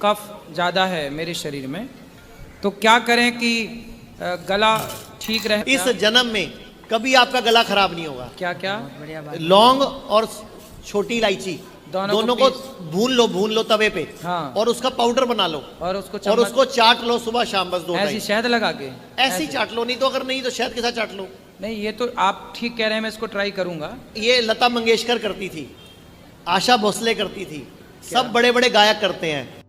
कफ ज़्यादा है मेरे शरीर में, तो क्या करें कि गला ठीक रहे? इस जन्म में कभी आपका गला खराब नहीं होगा। क्या क्या? लौंग और छोटी इलायची दोनों को भून लो तवे पे। हाँ। और उसका पाउडर बना लो और उसको चाट लो सुबह शाम, बस 2 ऐसी टाइम शहद लगा के ऐसी चाट लो, नहीं तो अगर नहीं तो शहद के साथ चाट लो। नहीं, ये तो आप ठीक कह रहे हैं, मैं इसको ट्राई करूंगा। ये लता मंगेशकर करती थी, आशा भोसले करती थी, सब बड़े बड़े गायक करते हैं।